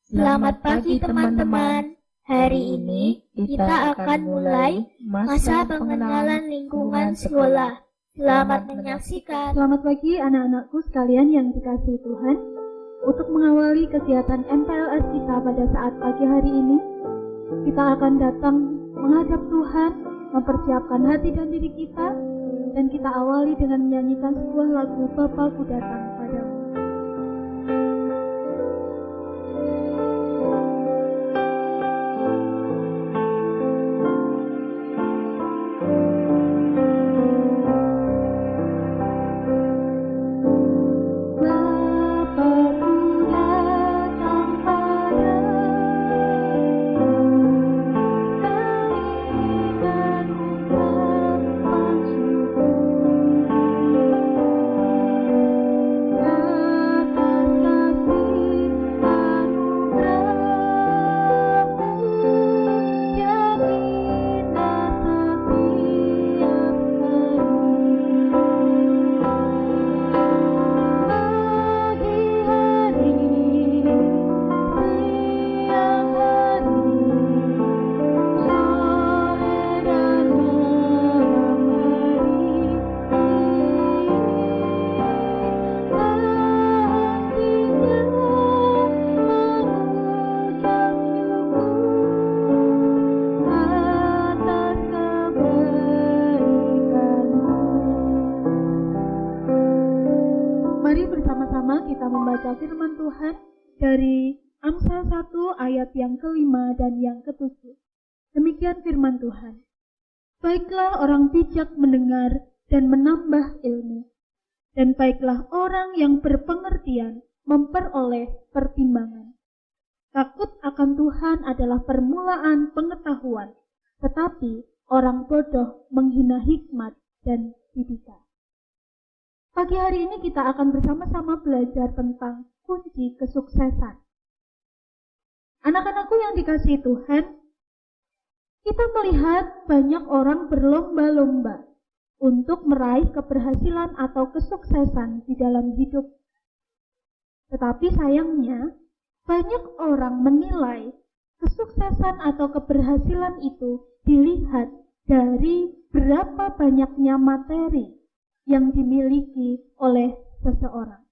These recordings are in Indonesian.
Selamat pagi teman-teman. Hari ini kita akan mulai masa pengenalan lingkungan sekolah. Selamat menyaksikan. Selamat pagi anak-anakku sekalian yang dikasihi Tuhan. Untuk mengawali kegiatan MPLS kita pada saat pagi hari ini, kita akan datang menghadap Tuhan, mempersiapkan hati dan diri kita, dan kita awali dengan menyanyikan sebuah lagu Bapa-Ku Datang Padamu. Firman Tuhan dari Amsal 1 ayat yang ke-5 dan yang ke-7. Demikian firman Tuhan. Baiklah orang bijak mendengar dan menambah ilmu, dan baiklah orang yang berpengertian memperoleh pertimbangan. Takut akan Tuhan adalah permulaan pengetahuan, tetapi orang bodoh menghina hikmat dan didikan. Pagi hari ini kita akan bersama-sama belajar tentang kunci kesuksesan. Anak-anakku yang dikasihi Tuhan, kita melihat banyak orang berlomba-lomba untuk meraih keberhasilan atau kesuksesan di dalam hidup. Tetapi sayangnya, banyak orang menilai kesuksesan atau keberhasilan itu dilihat dari berapa banyaknya materi yang dimiliki oleh seseorang.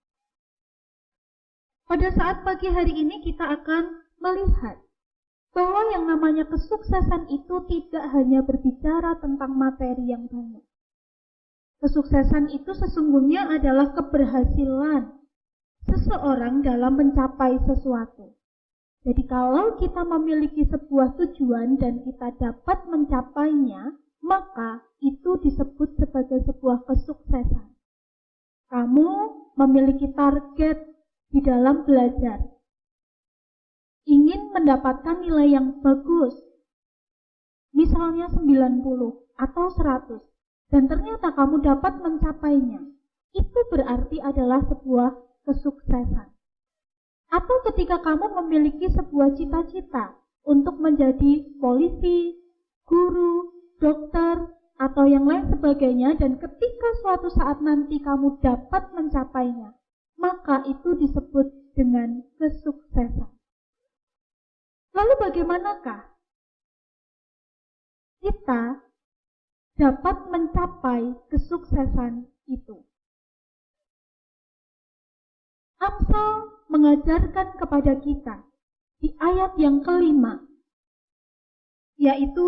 Pada saat pagi hari ini kita akan melihat bahwa yang namanya kesuksesan itu tidak hanya berbicara tentang materi yang banyak. Kesuksesan itu sesungguhnya adalah keberhasilan seseorang dalam mencapai sesuatu. Jadi kalau kita memiliki sebuah tujuan dan kita dapat mencapainya, maka itu disebut sebagai sebuah kesuksesan. Kamu memiliki target di dalam belajar. Ingin mendapatkan nilai yang bagus. Misalnya 90 atau 100. Dan ternyata kamu dapat mencapainya. Itu berarti adalah sebuah kesuksesan. Atau ketika kamu memiliki sebuah cita-cita untuk menjadi polisi, guru, dokter, atau yang lain sebagainya, dan ketika suatu saat nanti kamu dapat mencapainya, maka itu disebut dengan kesuksesan. Lalu bagaimanakah kita dapat mencapai kesuksesan itu? Amsal mengajarkan kepada kita di ayat yang ke-5, yaitu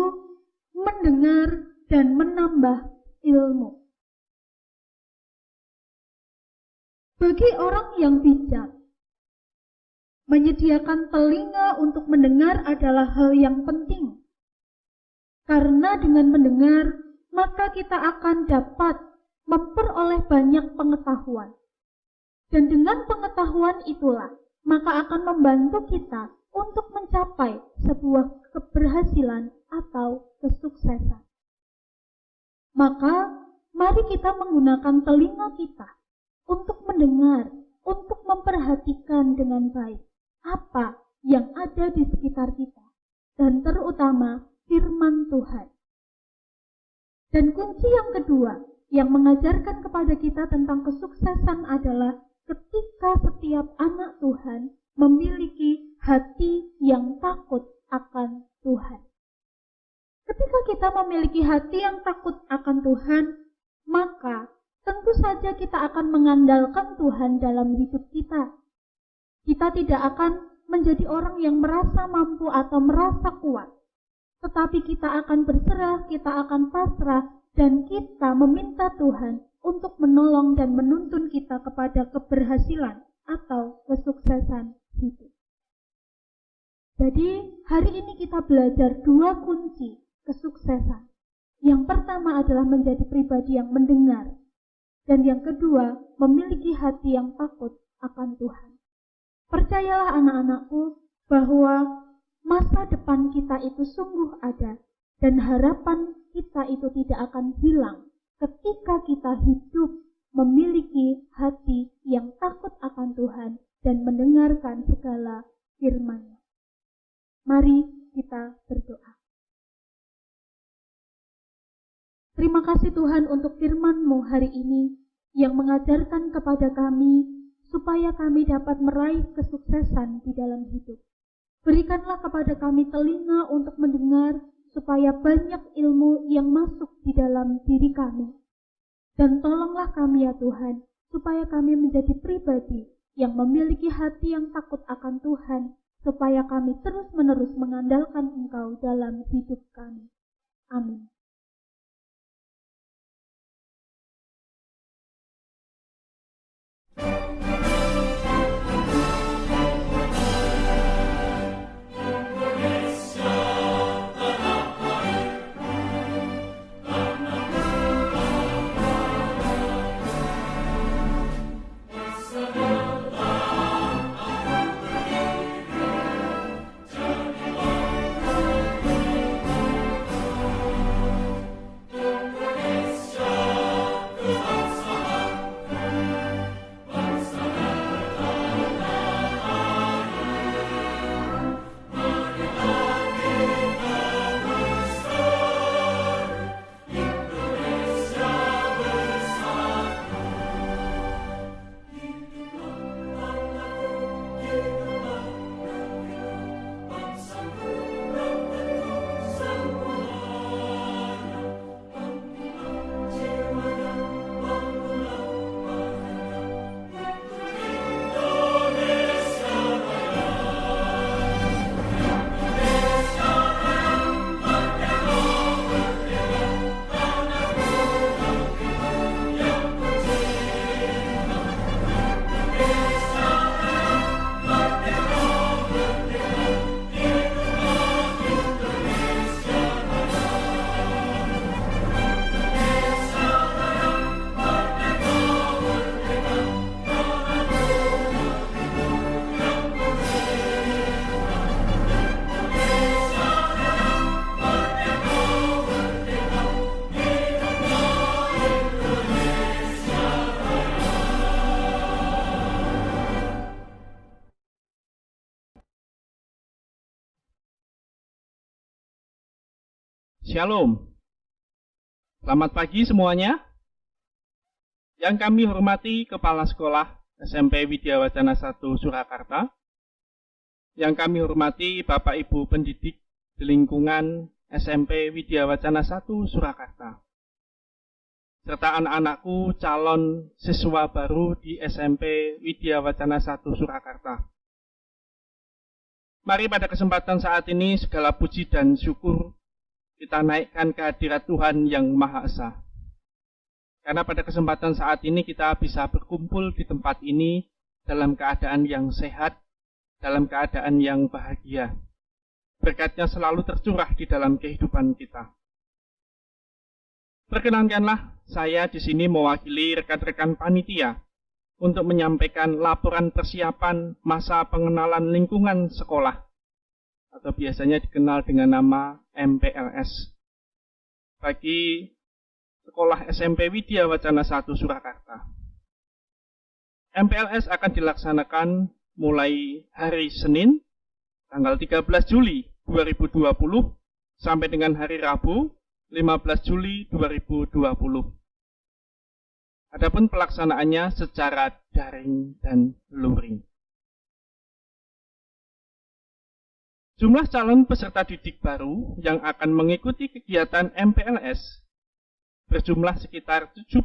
mendengar dan menambah ilmu. Bagi orang yang bijak, menyediakan telinga untuk mendengar adalah hal yang penting. Karena dengan mendengar, maka kita akan dapat memperoleh banyak pengetahuan. Dan dengan pengetahuan itulah, maka akan membantu kita untuk mencapai sebuah keberhasilan atau kesuksesan. Maka, mari kita menggunakan telinga kita untuk mendengar, untuk memperhatikan dengan baik apa yang ada di sekitar kita, dan terutama firman Tuhan. Dan kunci yang kedua yang mengajarkan kepada kita tentang kesuksesan adalah ketika setiap anak Tuhan memiliki hati yang takut akan Tuhan. Ketika kita memiliki hati yang takut akan Tuhan, maka tentu saja kita akan mengandalkan Tuhan dalam hidup kita. Kita tidak akan menjadi orang yang merasa mampu atau merasa kuat, tetapi kita akan berserah, kita akan pasrah, dan kita meminta Tuhan untuk menolong dan menuntun kita kepada keberhasilan atau kesuksesan hidup. Jadi hari ini kita belajar 2 kunci kesuksesan. Yang pertama adalah menjadi pribadi yang mendengar, dan yang kedua memiliki hati yang takut akan Tuhan. Percayalah anak-anakku bahwa masa depan kita itu sungguh ada, dan harapan kita itu tidak akan hilang ketika kita hidup memiliki hati yang takut akan Tuhan dan mendengarkan segala firman-Nya. Mari kita berdoa. Terima kasih Tuhan untuk firman-Mu hari ini yang mengajarkan kepada kami supaya kami dapat meraih kesuksesan di dalam hidup. Berikanlah kepada kami telinga untuk mendengar supaya banyak ilmu yang masuk di dalam diri kami. Dan tolonglah kami ya Tuhan, supaya kami menjadi pribadi yang memiliki hati yang takut akan Tuhan, supaya kami terus-menerus mengandalkan Engkau dalam hidup kami. Amin. Shalom. Selamat pagi semuanya. Yang kami hormati Kepala Sekolah SMP Widya Wacana 1 Surakarta. Yang kami hormati Bapak Ibu pendidik di lingkungan SMP Widya Wacana 1 Surakarta. Serta anak-anakku calon siswa baru di SMP Widya Wacana 1 Surakarta. Mari pada kesempatan saat ini segala puji dan syukur kita naikkan kehadirat Tuhan yang Maha Esa. Karena pada kesempatan saat ini kita bisa berkumpul di tempat ini dalam keadaan yang sehat, dalam keadaan yang bahagia. Berkatnya selalu tercurah di dalam kehidupan kita. Perkenankanlah saya di sini mewakili rekan-rekan panitia untuk menyampaikan laporan persiapan masa pengenalan lingkungan sekolah, atau biasanya dikenal dengan nama MPLS, bagi Sekolah SMP Widya Wacana 1 Surakarta. MPLS akan dilaksanakan mulai hari Senin, tanggal 13 Juli 2020, sampai dengan hari Rabu, 15 Juli 2020. Adapun pelaksanaannya secara daring dan luring. Jumlah calon peserta didik baru yang akan mengikuti kegiatan MPLS berjumlah sekitar 75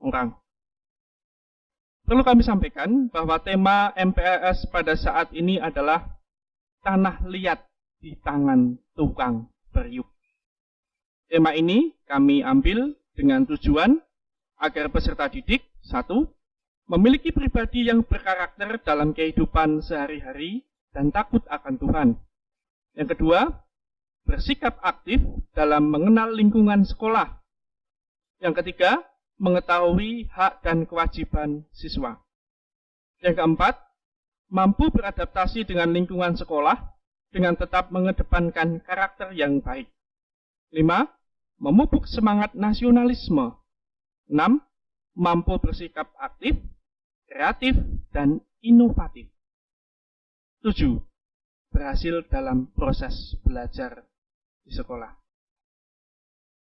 orang. Perlu kami sampaikan bahwa tema MPLS pada saat ini adalah tanah liat di tangan tukang periuk. Tema ini kami ambil dengan tujuan agar peserta didik, 1, memiliki pribadi yang berkarakter dalam kehidupan sehari-hari dan takut akan Tuhan. Yang kedua, bersikap aktif dalam mengenal lingkungan sekolah. Yang ketiga, mengetahui hak dan kewajiban siswa. Yang keempat, mampu beradaptasi dengan lingkungan sekolah dengan tetap mengedepankan karakter yang baik. 5, memupuk semangat nasionalisme. 6, mampu bersikap aktif, kreatif, dan inovatif. 7, berhasil dalam proses belajar di sekolah.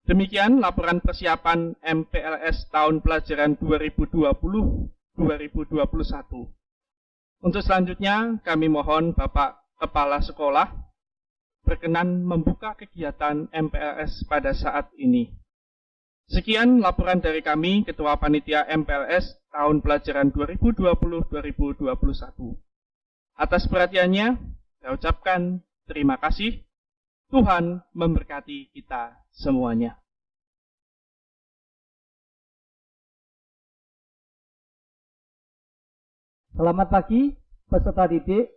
Demikian laporan persiapan MPLS tahun pelajaran 2020-2021. Untuk selanjutnya, kami mohon Bapak Kepala Sekolah berkenan membuka kegiatan MPLS pada saat ini. Sekian laporan dari kami, Ketua Panitia MPLS tahun pelajaran 2020-2021. Atas perhatiannya, saya ucapkan terima kasih. Tuhan memberkati kita semuanya. Selamat pagi, peserta didik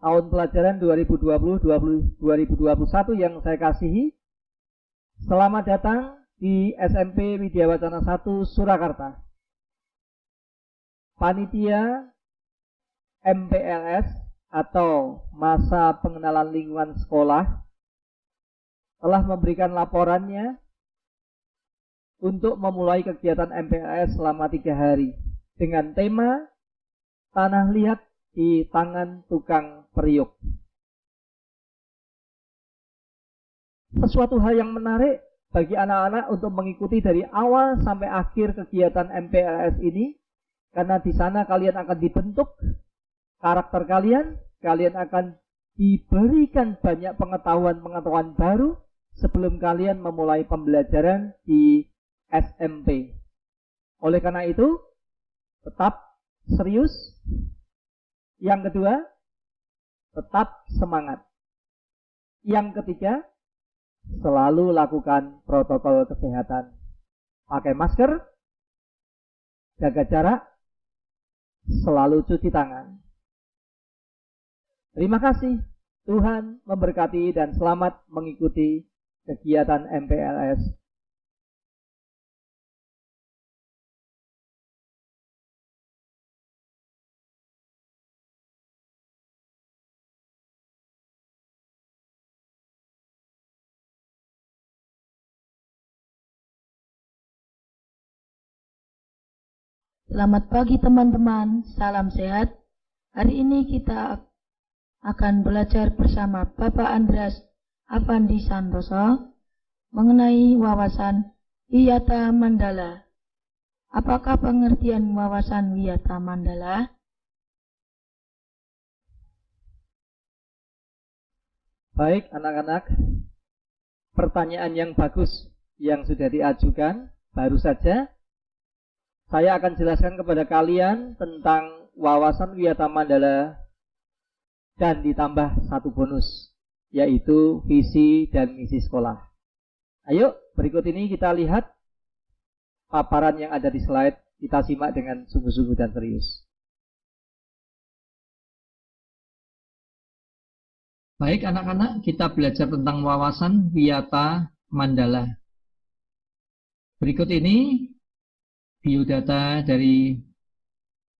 tahun pelajaran 2020-2021 yang saya kasihi. Selamat datang di SMP Widya Wacana 1 Surakarta. Panitia MPLS atau masa pengenalan lingkungan sekolah telah memberikan laporannya untuk memulai kegiatan MPLS selama 3 hari dengan tema tanah liat di tangan tukang periuk. Sesuatu hal yang menarik bagi anak-anak untuk mengikuti dari awal sampai akhir kegiatan MPLS ini, karena di sana kalian akan dibentuk karakter kalian akan diberikan banyak pengetahuan-pengetahuan baru sebelum kalian memulai pembelajaran di SMP. Oleh karena itu, tetap serius. Yang kedua, tetap semangat. Yang ketiga, selalu lakukan protokol kesehatan. Pakai masker, jaga jarak, selalu cuci tangan. Terima kasih. Tuhan memberkati dan selamat mengikuti kegiatan MPLS. Selamat pagi teman-teman, salam sehat. Hari ini kita akan belajar bersama Bapak Andreas Avandi Santoso mengenai wawasan Wiyata Mandala. Apakah pengertian wawasan Wiyata Mandala? Baik anak-anak, pertanyaan yang bagus yang sudah diajukan. Baru saja saya akan jelaskan kepada kalian tentang wawasan Wiyata Mandala dan ditambah satu bonus, yaitu visi dan misi sekolah. Ayo, berikut ini kita lihat paparan yang ada di slide. Kita simak dengan sungguh-sungguh dan serius. Baik anak-anak, kita belajar tentang wawasan Wiyata Mandala. Berikut ini biodata dari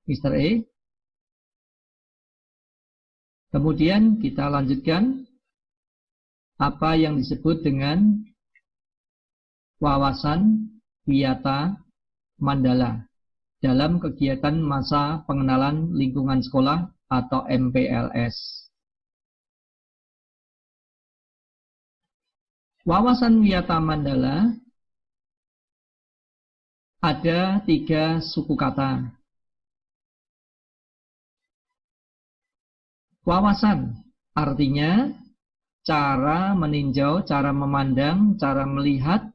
Mr. E. Kemudian kita lanjutkan apa yang disebut dengan wawasan Wiyata Mandala dalam kegiatan masa pengenalan lingkungan sekolah atau MPLS. Wawasan Wiyata Mandala ada 3 suku kata. Wawasan Artinya, cara meninjau, cara memandang, cara melihat,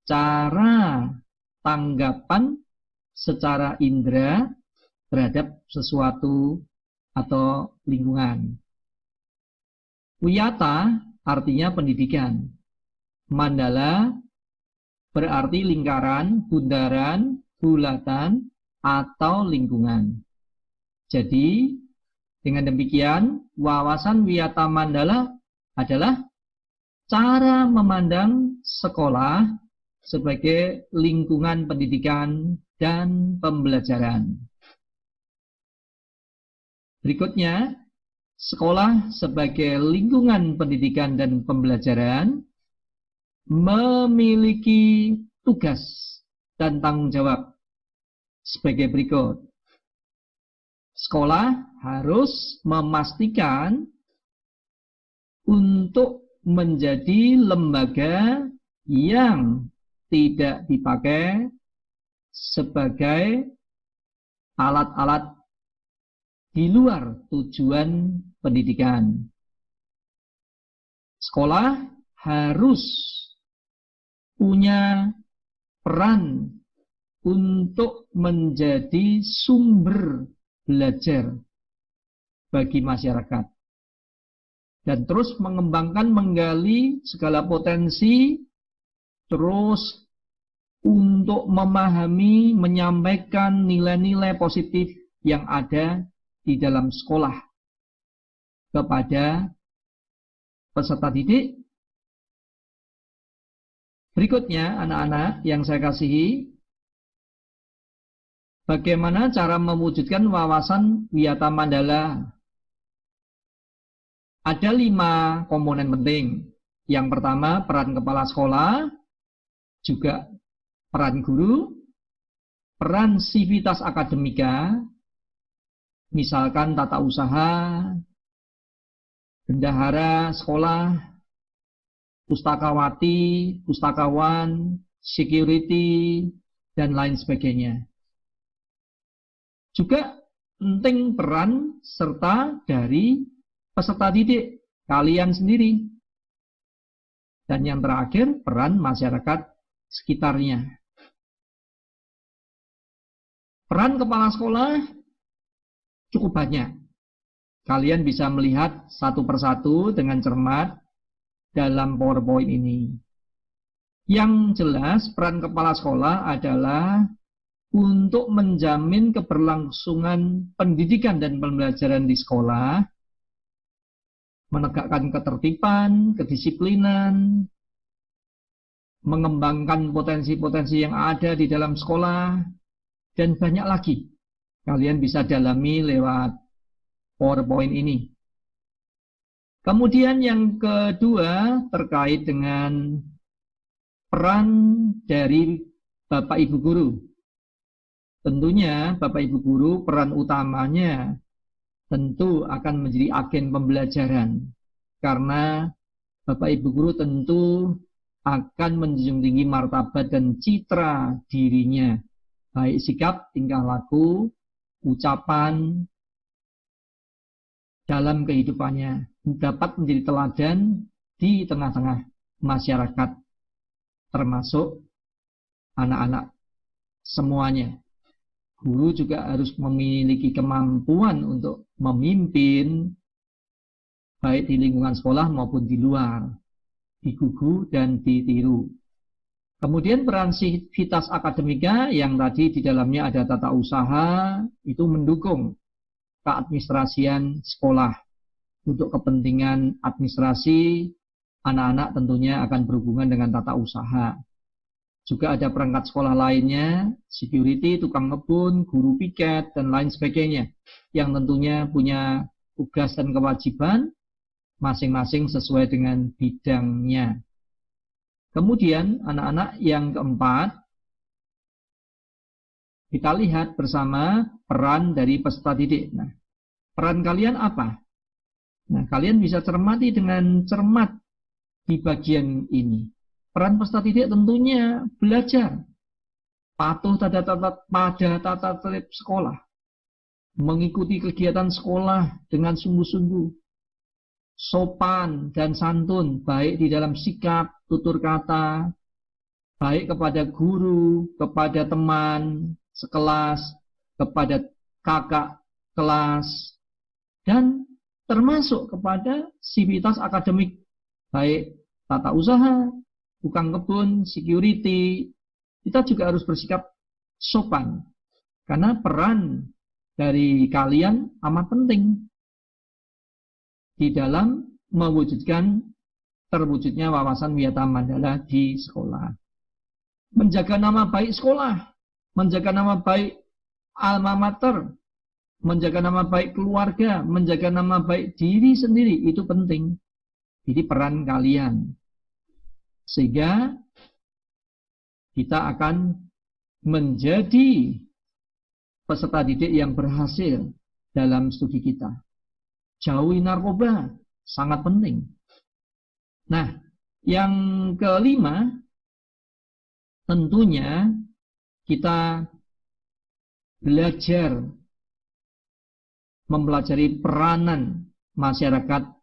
cara tanggapan secara indera terhadap sesuatu atau lingkungan. Wiyata artinya pendidikan. Mandala berarti lingkaran, bundaran, bulatan, atau lingkungan. Jadi, dengan demikian, wawasan wiyata mandala adalah cara memandang sekolah sebagai lingkungan pendidikan dan pembelajaran. Berikutnya, sekolah sebagai lingkungan pendidikan dan pembelajaran memiliki tugas dan tanggung jawab sebagai berikut. Sekolah harus memastikan untuk menjadi lembaga yang tidak dipakai sebagai alat-alat di luar tujuan pendidikan. Sekolah harus punya peran untuk menjadi sumber belajar bagi masyarakat dan terus mengembangkan, menggali segala potensi, terus untuk memahami, menyampaikan nilai-nilai positif yang ada di dalam sekolah kepada peserta didik. Berikutnya, anak-anak yang saya kasihi, bagaimana cara mewujudkan wawasan wiyata mandala? Ada 5 komponen penting. Yang pertama, peran kepala sekolah, juga peran guru, peran sivitas akademika, misalkan tata usaha, bendahara sekolah, pustakawati, pustakawan, security, dan lain sebagainya. Juga penting peran serta dari peserta didik, kalian sendiri. Dan yang terakhir, peran masyarakat sekitarnya. Peran kepala sekolah cukup banyak. Kalian bisa melihat satu persatu dengan cermat dalam PowerPoint ini. Yang jelas, peran kepala sekolah adalah untuk menjamin keberlangsungan pendidikan dan pembelajaran di sekolah, menegakkan ketertiban, kedisiplinan, mengembangkan potensi-potensi yang ada di dalam sekolah, dan banyak lagi. Kalian bisa dalami lewat PowerPoint ini. Kemudian yang kedua terkait dengan peran dari Bapak Ibu Guru. Tentunya Bapak Ibu Guru peran utamanya tentu akan menjadi agen pembelajaran. Karena Bapak Ibu Guru tentu akan menjunjung tinggi martabat dan citra dirinya. Baik sikap, tingkah laku, ucapan dalam kehidupannya dapat menjadi teladan di tengah-tengah masyarakat, termasuk anak-anak semuanya. Guru juga harus memiliki kemampuan untuk memimpin baik di lingkungan sekolah maupun di luar, digugu dan ditiru. Kemudian peran sivitas akademika yang tadi di dalamnya ada tata usaha, itu mendukung keadministrasian sekolah. Untuk kepentingan administrasi, anak-anak tentunya akan berhubungan dengan tata usaha. Juga ada perangkat sekolah lainnya, security, tukang kebun, guru piket, dan lain sebagainya, yang tentunya punya tugas dan kewajiban masing-masing sesuai dengan bidangnya. Kemudian anak-anak yang keempat, kita lihat bersama peran dari peserta didik. Nah, peran kalian apa? Nah, kalian bisa cermati dengan cermat di bagian ini. Peran peserta didik tentunya belajar, patuh pada tata tertib sekolah, mengikuti kegiatan sekolah dengan sungguh-sungguh, sopan dan santun, baik di dalam sikap, tutur kata, baik kepada guru, kepada teman sekelas, kepada kakak kelas, dan termasuk kepada sivitas akademik, baik tata usaha, tukang kebun, security. Kita juga harus bersikap sopan, karena peran dari kalian amat penting di dalam mewujudkan terwujudnya wawasan Wiyata Mandala di sekolah. Menjaga nama baik sekolah, menjaga nama baik alma mater, menjaga nama baik keluarga, menjaga nama baik diri sendiri, itu penting. Jadi peran kalian. Sehingga kita akan menjadi peserta didik yang berhasil dalam studi kita. Jauhi narkoba, sangat penting. Nah, yang kelima, tentunya kita belajar mempelajari peranan masyarakat,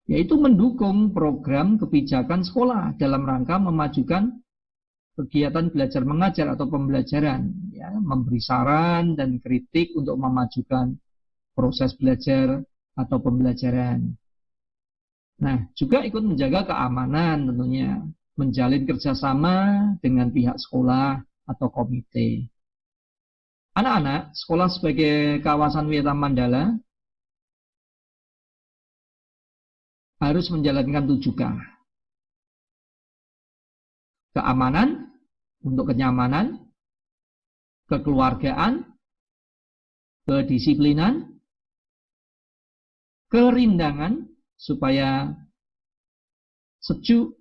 yaitu mendukung program kebijakan sekolah dalam rangka memajukan kegiatan belajar mengajar atau pembelajaran, ya, memberi saran dan kritik untuk memajukan proses belajar atau pembelajaran. Nah, juga ikut menjaga keamanan tentunya, menjalin kerjasama dengan pihak sekolah atau komite. Anak-anak, sekolah sebagai kawasan Wiyata Mandala harus menjalankan 7K. Keamanan untuk kenyamanan, kekeluargaan, kedisiplinan, kerindangan supaya sejuk,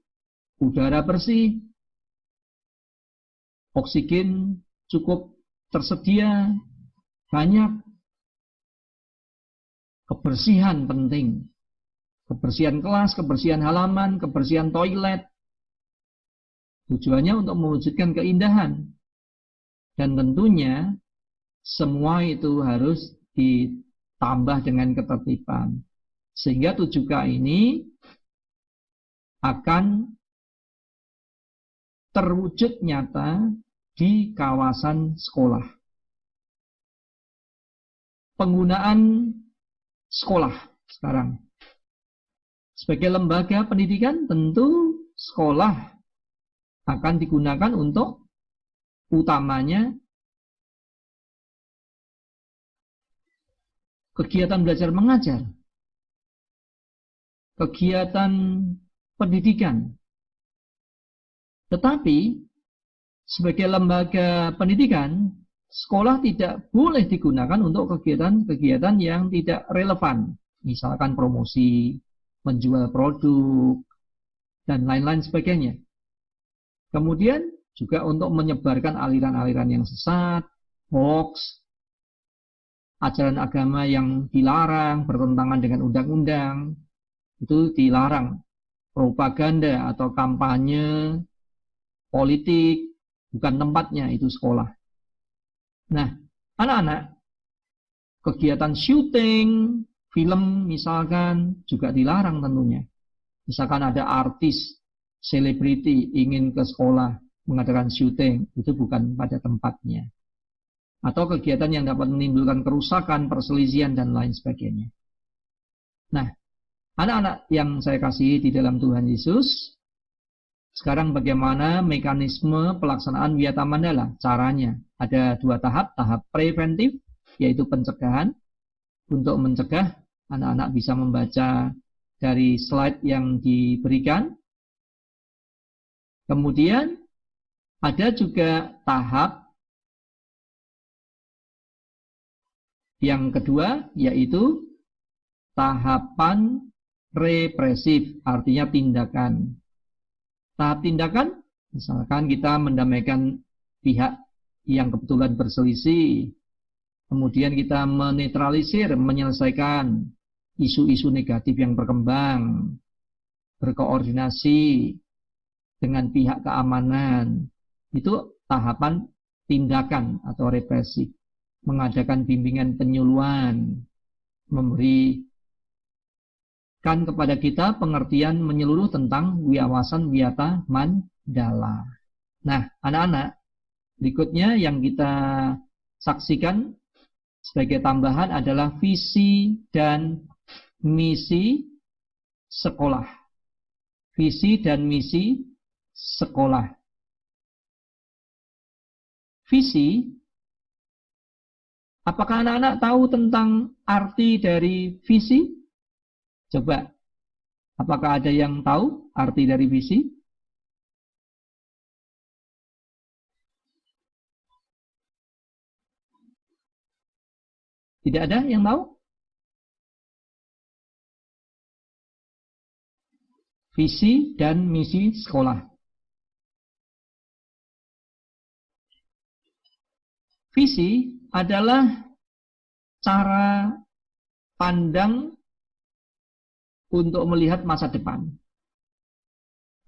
udara bersih, oksigen cukup tersedia, banyak, kebersihan penting. Kebersihan kelas, kebersihan halaman, kebersihan toilet. Tujuannya untuk mewujudkan keindahan. Dan tentunya semua itu harus ditambah dengan ketertiban. Sehingga 7K ini akan terwujud nyata di kawasan sekolah. Penggunaan sekolah sekarang. Sebagai lembaga pendidikan, tentu sekolah akan digunakan untuk utamanya kegiatan belajar mengajar, kegiatan pendidikan. Tetapi sebagai lembaga pendidikan, sekolah tidak boleh digunakan untuk kegiatan-kegiatan yang tidak relevan. Misalkan promosi, menjual produk, dan lain-lain sebagainya. Kemudian juga untuk menyebarkan aliran-aliran yang sesat, hoax, ajaran agama yang dilarang, bertentangan dengan undang-undang, itu dilarang. Propaganda atau kampanye politik, bukan tempatnya itu sekolah. Nah, anak-anak, kegiatan syuting, film misalkan, juga dilarang tentunya. Misalkan ada artis, selebriti ingin ke sekolah mengadakan syuting, itu bukan pada tempatnya. Atau kegiatan yang dapat menimbulkan kerusakan, perselisihan, dan lain sebagainya. Nah, anak-anak yang saya kasihi di dalam Tuhan Yesus, sekarang bagaimana mekanisme pelaksanaan Wiyata Mandala? Caranya ada 2 tahap, tahap preventif, yaitu pencegahan, untuk mencegah anak-anak bisa membaca dari slide yang diberikan. Kemudian ada juga tahap yang kedua, yaitu tahapan represif, artinya tindakan. Tahap tindakan, misalkan kita mendamaikan pihak yang kebetulan berselisih, kemudian kita menetralisir, menyelesaikan isu-isu negatif yang berkembang, berkoordinasi dengan pihak keamanan. Itu tahapan tindakan atau represif. Mengadakan bimbingan penyuluhan, memberi memberikan kepada kita pengertian menyeluruh tentang wawasan wiyata mandala. Nah, anak-anak, berikutnya yang kita saksikan sebagai tambahan adalah visi dan misi sekolah. Visi dan misi sekolah. Visi, apakah anak-anak tahu tentang arti dari visi? Coba, apakah ada yang tahu arti dari visi? Tidak ada yang tahu? Visi dan misi sekolah. Visi adalah cara pandang untuk melihat masa depan.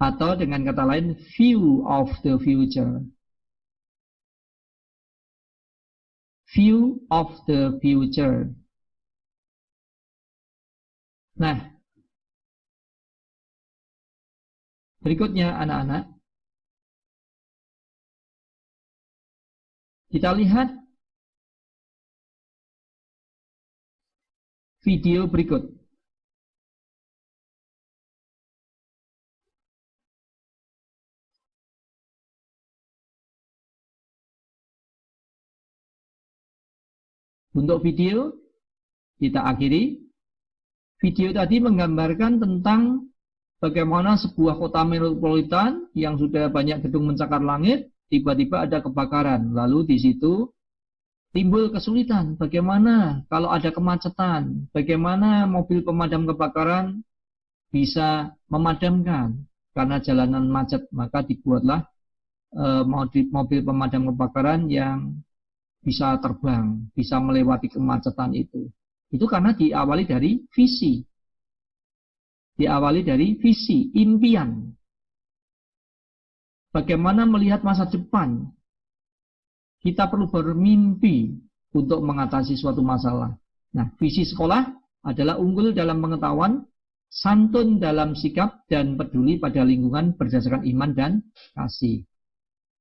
Atau dengan kata lain, view of the future. View of the future. Nah, berikutnya anak-anak, kita lihat video berikut. Untuk video, kita akhiri. Video tadi menggambarkan tentang bagaimana sebuah kota metropolitan yang sudah banyak gedung mencakar langit, tiba-tiba ada kebakaran. Lalu di situ timbul kesulitan. Bagaimana kalau ada kemacetan? Bagaimana mobil pemadam kebakaran bisa memadamkan? Karena jalanan macet, maka dibuatlah mobil pemadam kebakaran yang bisa terbang, bisa melewati kemacetan itu. Itu karena diawali dari visi. Diawali dari visi, impian. Bagaimana melihat masa depan? Kita perlu bermimpi untuk mengatasi suatu masalah. Nah, visi sekolah adalah unggul dalam pengetahuan, santun dalam sikap, dan peduli pada lingkungan berdasarkan iman dan kasih.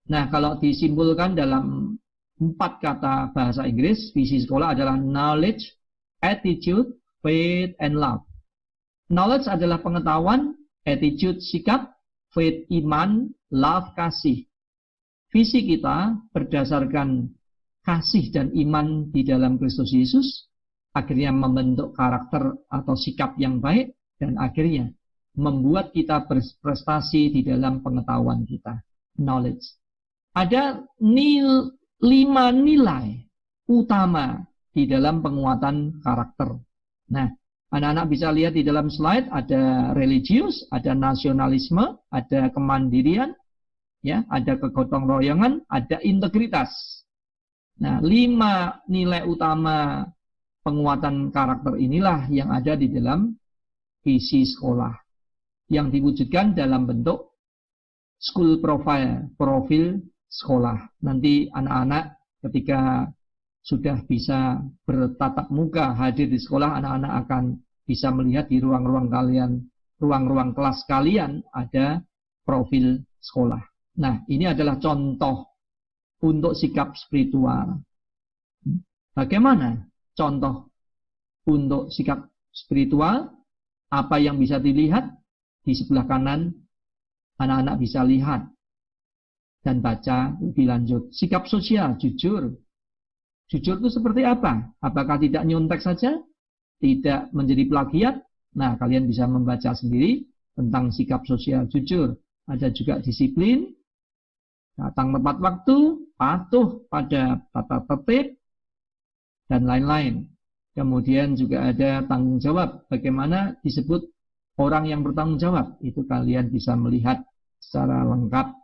Nah, kalau disimpulkan dalam 4 kata bahasa Inggris, visi sekolah adalah knowledge, attitude, faith, and love. Knowledge adalah pengetahuan, attitude sikap, faith iman, love kasih. Visi kita berdasarkan kasih dan iman di dalam Kristus Yesus, akhirnya membentuk karakter atau sikap yang baik, dan akhirnya membuat kita berprestasi di dalam pengetahuan kita. Knowledge. Ada 5 nilai utama di dalam penguatan karakter. Nah, anak-anak bisa lihat di dalam slide, ada religius, ada nasionalisme, ada kemandirian, ya, ada kegotong royongan, ada integritas. Nah, 5 nilai utama penguatan karakter inilah yang ada di dalam visi sekolah, yang diwujudkan dalam bentuk school profile, profil sekolah. Nanti anak-anak ketika sudah bisa bertatap muka hadir di sekolah, anak-anak akan bisa melihat di ruang-ruang kalian, ruang-ruang kelas kalian ada profil sekolah. Nah, ini adalah contoh untuk sikap spiritual. Bagaimana contoh untuk sikap spiritual? Apa yang bisa dilihat? Di sebelah kanan anak-anak bisa lihat dan baca lebih lanjut. Sikap sosial, jujur. Jujur itu seperti apa? Apakah tidak nyontek saja? Tidak menjadi plagiat? Nah, kalian bisa membaca sendiri tentang sikap sosial jujur. Ada juga disiplin, datang tepat waktu, patuh pada tata tertib, dan lain-lain. Kemudian juga ada tanggung jawab. Bagaimana disebut orang yang bertanggung jawab? Itu kalian bisa melihat secara lengkap.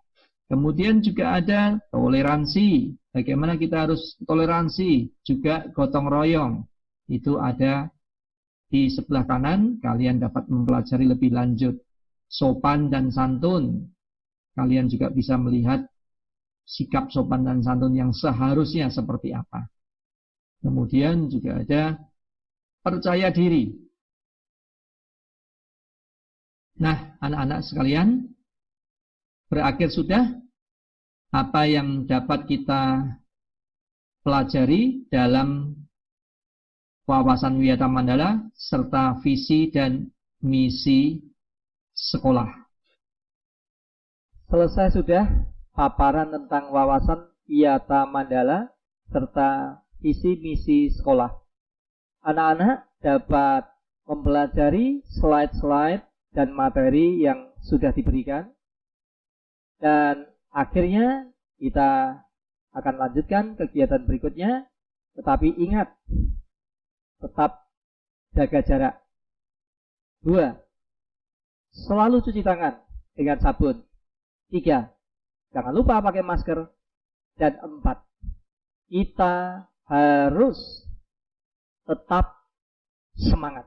Kemudian juga ada toleransi. Bagaimana kita harus toleransi, juga gotong royong. Itu ada di sebelah kanan, kalian dapat mempelajari lebih lanjut. Sopan dan santun. Kalian juga bisa melihat sikap sopan dan santun yang seharusnya seperti apa. Kemudian juga ada percaya diri. Nah, anak-anak sekalian, berakhir sudah apa yang dapat kita pelajari dalam wawasan Wiyata Mandala serta visi dan misi sekolah. Selesai sudah paparan tentang wawasan Wiyata Mandala serta visi misi sekolah. Anak-anak dapat mempelajari slide-slide dan materi yang sudah diberikan. Dan akhirnya kita akan lanjutkan kegiatan berikutnya. Tetapi ingat, tetap jaga jarak. 2. Selalu cuci tangan dengan sabun. 3. Jangan lupa pakai masker. Dan 4. Kita harus tetap semangat.